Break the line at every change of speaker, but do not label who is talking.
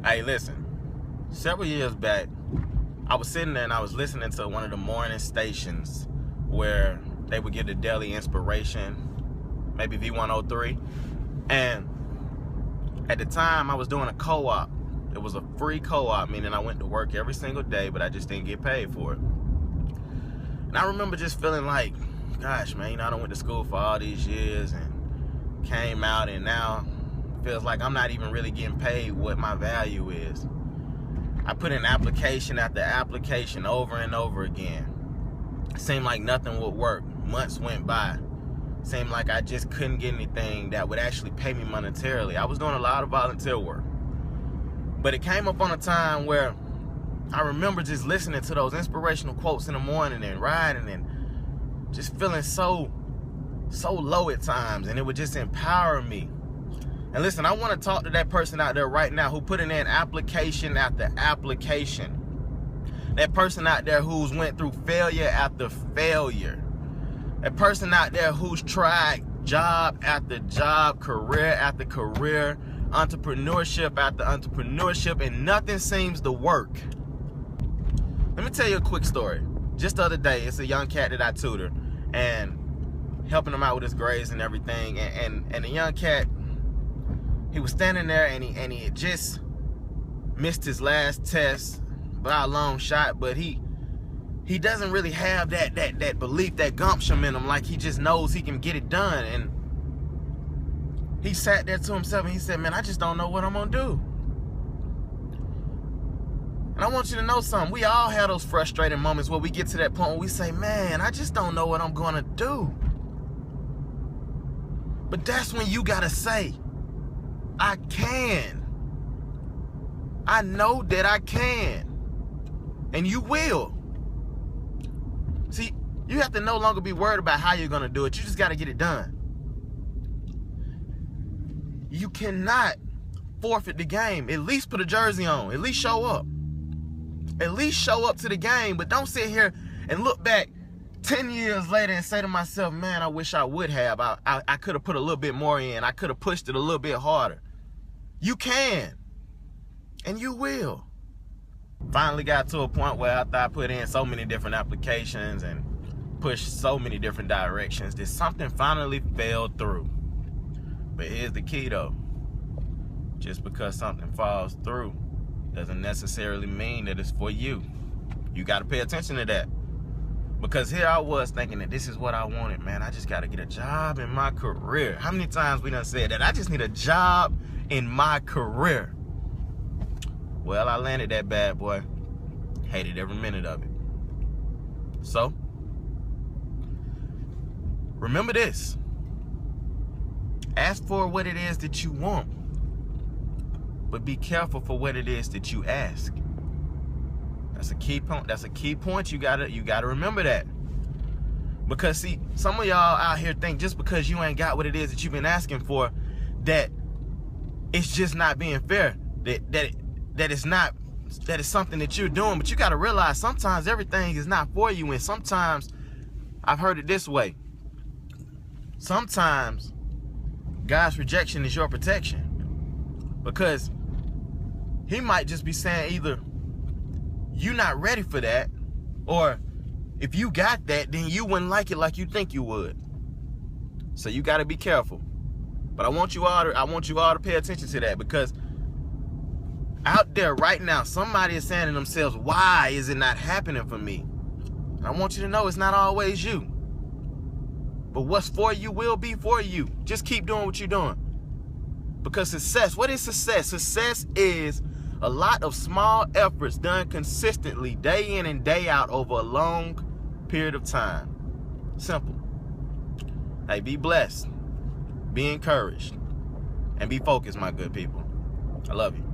Hey, listen. Several years back, I was sitting there and I was listening to one of the morning stations where they would give the daily inspiration, maybe V103. And at the time, I was doing a co-op. It was a free co-op, meaning I went to work every single day, but I just didn't get paid for it. And I remember just feeling like, gosh, man, I done went to school for all these years and came out, and now it feels like I'm not even really getting paid what my value is. I put in application after application over and over again. It seemed like nothing would work. Months went by. It seemed like I just couldn't get anything that would actually pay me monetarily. I was doing a lot of volunteer work. But it came up on a time where I remember just listening to those inspirational quotes in the morning and riding and just feeling so low at times, and it would just empower me. And listen, I want to talk to that person out there right now who put in application after application. That person out there who's went through failure after failure. That person out there who's tried job after job, career after career, entrepreneurship after entrepreneurship, and nothing seems to work. Let me tell you a quick story. Just the other day, it's a young cat that I tutor and helping him out with his grades and everything. And the young cat, he was standing there and he had just missed his last test by a long shot, but he doesn't really have that belief, that gumption in him, like he just knows he can get it done. And he sat there to himself and he said, man, I just don't know what I'm gonna do. And I want you to know something. We all have those frustrating moments where we get to that point where we say, man, I just don't know what I'm gonna do. But that's when you gotta say, I can. I know that I can. And you will. See, you have to no longer be worried about how you're going to do it. You just got to get it done. You cannot forfeit the game. At least put a jersey on. At least show up. At least show up to the game. But don't sit here and look back 10 years later and say to myself, man, I wish I would have. I could have put a little bit more in. I could have pushed it a little bit harder. You can. And you will. Finally got to a point where after I put in so many different applications and pushed so many different directions that something finally fell through. But here's the key though. Just because something falls through doesn't necessarily mean that it's for you. You got to pay attention to that. Because here I was thinking that this is what I wanted, man. I just got to get a job in my career. How many times we done said that? I just need a job in my career. Well, I landed that bad boy. Hated every minute of it. So, remember this. Ask for what it is that you want. But be careful for what it is that you ask. That's a key point. That's a key point. You gotta remember that. Because see, some of y'all out here think just because you ain't got what it is that you've been asking for, that it's just not being fair. That it's something that you're doing. But you gotta realize sometimes everything is not for you, and sometimes I've heard it this way. Sometimes God's rejection is your protection. Because he might just be saying either you're not ready for that, or if you got that, then you wouldn't like it like you think you would. So you got to be careful. But I want you all to pay attention to that, because out there right now, somebody is saying to themselves, why is it not happening for me? And I want you to know it's not always you. But what's for you will be for you. Just keep doing what you're doing. Because success, what is success? Success is a lot of small efforts done consistently, day in and day out, over a long period of time. Simple. Hey, be blessed, be encouraged, and be focused, my good people. I love you.